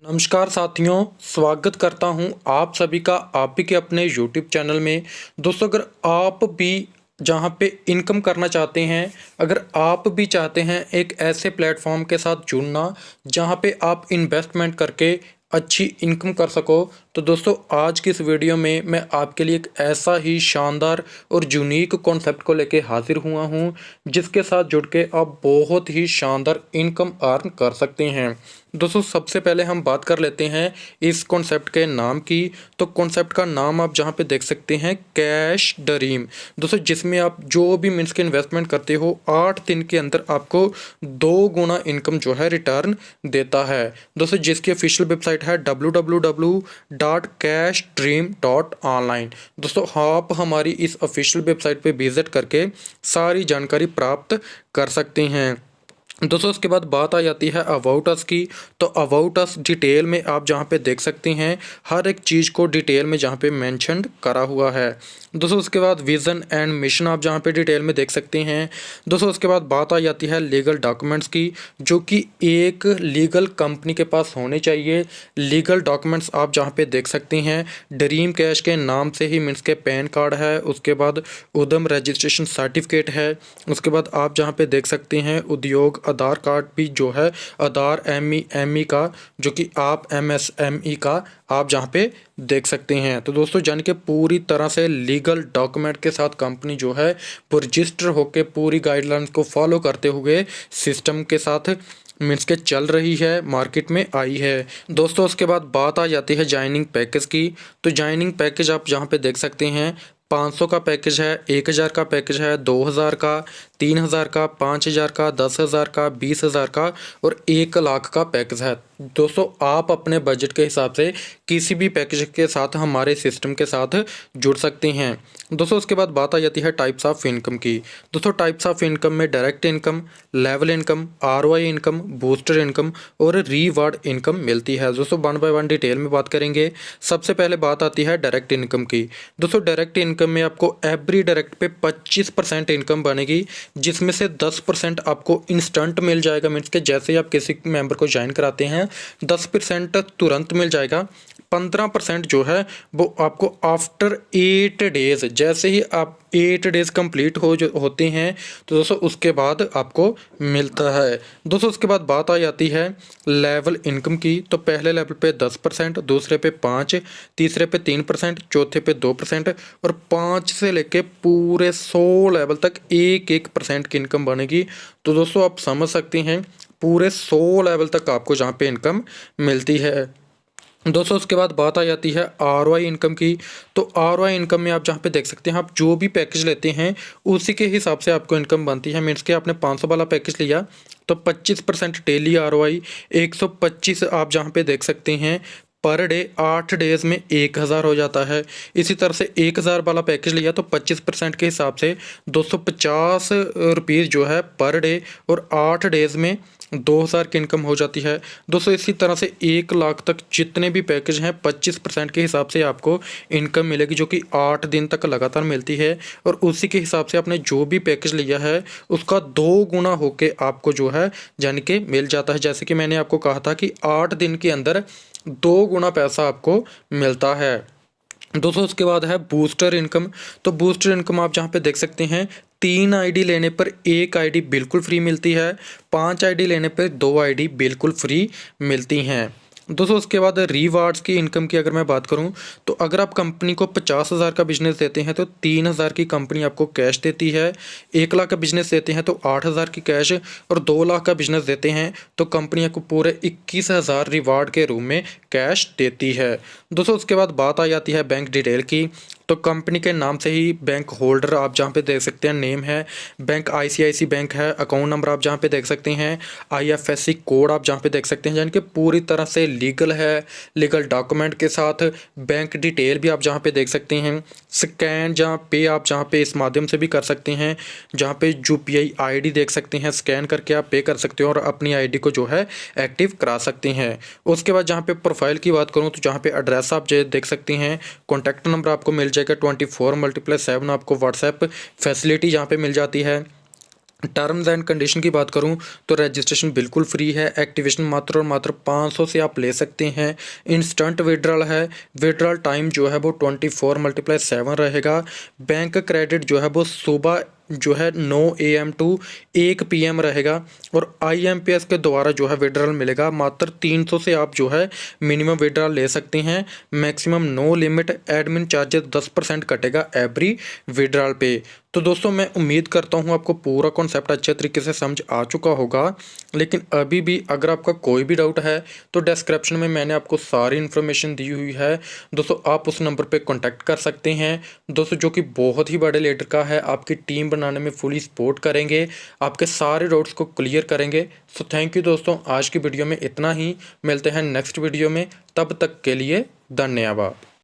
नमस्कार साथियों, स्वागत करता हूं आप सभी का आप ही के अपने YouTube चैनल में। दोस्तों, अगर आप भी जहां पे इनकम करना चाहते हैं, अगर आप भी चाहते हैं एक ऐसे प्लेटफॉर्म के साथ जुड़ना जहां पे आप इन्वेस्टमेंट करके अच्छी इनकम कर सको, तो दोस्तों आज की इस वीडियो में मैं आपके लिए एक ऐसा ही शानदार और यूनिक कॉन्सेप्ट को लेके हाजिर हुआ हूं जिसके साथ जुड़ के आप बहुत ही शानदार इनकम अर्न कर सकते हैं। दोस्तों, सबसे पहले हम बात कर लेते हैं इस कॉन्सेप्ट के नाम की। तो कॉन्सेप्ट का नाम आप जहां पे देख सकते हैं, कैश ड्रीम। दोस्तों, जिसमें आप जो भी मीन्स के इन्वेस्टमेंट करते हो 8 दिन के अंदर आपको 2 गुना इनकम जो है रिटर्न देता है। दोस्तों, जिसकी ऑफिशियल वेबसाइट है www.cashdream.online। दोस्तों, आप हमारी इस ऑफिशियल वेबसाइट पे विजिट करके सारी जानकारी प्राप्त कर सकते हैं। दोस्तों, उसके बाद बात आ जाती है अबाउट अस की। तो अबाउट अस डिटेल में आप जहां पे देख सकते हैं, हर एक चीज़ को डिटेल में जहां पे मेंशन करा हुआ है। दोस्तों, उसके बाद विज़न एंड मिशन आप जहां पे डिटेल में देख सकते हैं। दोस्तों, उसके बाद बात आ जाती है लीगल डॉक्यूमेंट्स की, जो कि एक लीगल कंपनी के पास होने चाहिए। लीगल डॉक्यूमेंट्स आप जहां पे देख सकते हैं, ड्रीम कैश के नाम से ही मीन्स के पैन कार्ड है, उसके बाद उद्यम रजिस्ट्रेशन सर्टिफिकेट है, उसके बाद आप जहां पे देख सकते हैं उद्योग आधार कार्ड भी जो है, आधार एमई का, जो कि आप एमएसएमई का आप जहां पे देख सकते हैं। तो दोस्तों, जान के पूरी तरह से लीगल डॉक्यूमेंट के साथ कंपनी जो है वो रजिस्टर होकर पूरी गाइडलाइंस को फॉलो करते हुए सिस्टम के साथ मीन्स के चल रही है, मार्केट में आई है। दोस्तों, उसके बाद बात आ जाती है ज्वाइनिंग पैकेज की। तो ज्वाइनिंग पैकेज आप जहां पे देख सकते हैं, 500 का पैकेज है, 1000 का पैकेज है, 2000 का, 3000 का, 5000 का, 10,000 का, 20,000 का और 1 लाख का पैकेज है। दोस्तों, आप अपने बजट के हिसाब से किसी भी पैकेज के साथ हमारे सिस्टम के साथ जुड़ सकते हैं। दोस्तों, उसके बाद बात आ जाती है टाइप्स ऑफ इनकम की। दोस्तों, टाइप्स ऑफ इनकम में direct income, level income, ROI income, booster income और रिवार्ड इनकम मिलती है। दोस्तों, 1 बाय 1 डिटेल में बात करेंगे। सबसे पहले बात आती है डायरेक्ट इनकम की। दोस्तों, डायरेक्ट इनकम में आपको एवरी डायरेक्ट पे 25% इनकम बनेगी, जिसमें से 10% आपको इंस्टेंट मिल जाएगा। मीन्स के जैसे ही आप किसी मेंबर को ज्वाइन कराते हैं 10% तुरंत मिल जाएगा। 15% जो है वो आपको आफ्टर 8 डेज, जैसे ही आप 8 डेज कंप्लीट होते हैं तो दोस्तों उसके बाद आपको मिलता है। दोस्तों, उसके बाद बात आ जाती है लेवल इनकम की। तो पहले लेवल पे 10%, दूसरे पे 5%, तीसरे पे 3%, चौथे पे 2% और 5 से लेके पूरे 100 लेवल तक 1% की इनकम बनेगी। तो दोस्तों, आप समझ सकते हैं पूरे 100 लेवल तक आपको जहाँ पे इनकम मिलती है। दोस्तों, उसके बाद बात आ जाती है आरओआई इनकम की। तो आरओआई इनकम में आप जहाँ पे देख सकते हैं, आप जो भी पैकेज लेते हैं उसी के हिसाब से आपको इनकम बनती है। मीन्स कि आपने 500 वाला पैकेज लिया तो 25% डेली आरओआई, 125 आप जहाँ पे देख सकते हैं पर डे, 8 डेज में 1000 हो जाता है। इसी तरह से 1000 वाला पैकेज लिया तो 25% के हिसाब से 250 रुपीज़ जो है पर डे और 8 डेज में 2000 की इनकम हो जाती है। दोस्तों, इसी तरह से 1 लाख तक जितने भी पैकेज हैं 25% के हिसाब से आपको इनकम मिलेगी, जो कि 8 दिन तक लगातार मिलती है। और उसी के हिसाब से आपने जो भी पैकेज लिया है उसका 2 गुना होके आपको जो है जान के मिल जाता है। जैसे कि मैंने आपको कहा था कि 8 दिन के अंदर 2 गुना पैसा आपको मिलता है। दोस्तों, उसके बाद है बूस्टर इनकम। तो बूस्टर इनकम आप जहाँ पे देख सकते हैं, 3 आईडी लेने पर 1 आईडी बिल्कुल फ्री मिलती है, 5 आईडी लेने पर 2 आईडी बिल्कुल फ्री मिलती हैं। दोस्तों, उसके बाद रिवार्ड्स की इनकम की अगर मैं बात करूं, तो अगर आप कंपनी को 50,000 का बिजनेस देते हैं तो 3,000 की कंपनी आपको कैश देती है। 1 लाख का बिजनेस देते हैं तो 8,000 की कैश, और 2 लाख का बिजनेस देते हैं तो कंपनी आपको पूरे 21,000 रिवार्ड के रूप में कैश देती है। दोस्तों, उसके बाद बात आ जाती है बैंक डिटेल की। तो कंपनी के नाम से ही बैंक होल्डर आप जहाँ पे देख सकते हैं नेम है, बैंक आईसीआईसी बैंक है, अकाउंट नंबर आप जहाँ पे देख सकते हैं, आईएफएससी कोड आप जहाँ पे देख सकते हैं, यानी कि पूरी तरह से लीगल है। लीगल डॉक्यूमेंट के साथ बैंक डिटेल भी आप जहाँ पे देख सकते हैं। स्कैन जहाँ पे आप जहाँ पे इस माध्यम से भी कर सकते हैं, जहाँ पे यूपीआई आईडी देख सकते हैं, स्कैन करके आप पे कर सकते हो और अपनी आईडी को जो है एक्टिव करा सकते हैं। उसके बाद जहाँ पे प्रोफाइल की बात करूँ तो जहाँ पे एड्रेस आप जो देख सकते हैं, कॉन्टैक्ट नंबर आपको मिल जाएगा, 24/7 आपको व्हाट्सएप फैसिलिटी जहाँ पे मिल जाती है। टर्म्स एंड कंडीशन की बात करूं तो रजिस्ट्रेशन बिल्कुल फ्री है। एक्टिवेशन मात्र और मात्र 500 से आप ले सकते हैं। इंस्टेंट विड्रॉल है। विड्रॉल टाइम जो है वो 24 × 7 रहेगा। बैंक क्रेडिट जो है वो सुबह जो है 9 AM टू 1 PM रहेगा। और IMPS के द्वारा जो है विड्रॉल मिलेगा। मात्र 300 से आप जो है मिनिमम विड्रॉल ले सकते हैं। Maximum no limit. Admin charges 10% कटेगा एवरी विड्रॉल पे। तो दोस्तों मैं उम्मीद करता हूँ आपको पूरा कॉन्सेप्ट अच्छे तरीके से समझ आ चुका होगा। लेकिन अभी भी अगर आपका कोई भी डाउट है तो डिस्क्रिप्शन में मैंने आपको सारी इन्फॉर्मेशन दी हुई है दोस्तों, आप उस नंबर पे कांटेक्ट कर सकते हैं दोस्तों, जो कि बहुत ही बड़े लीडर का है। आपकी टीम बनाने में फुली सपोर्ट करेंगे, आपके सारे डाउट्स को क्लियर करेंगे। सो थैंक यू दोस्तों, आज की वीडियो में इतना ही। मिलते हैं नेक्स्ट वीडियो में, तब तक के लिए धन्यवाद।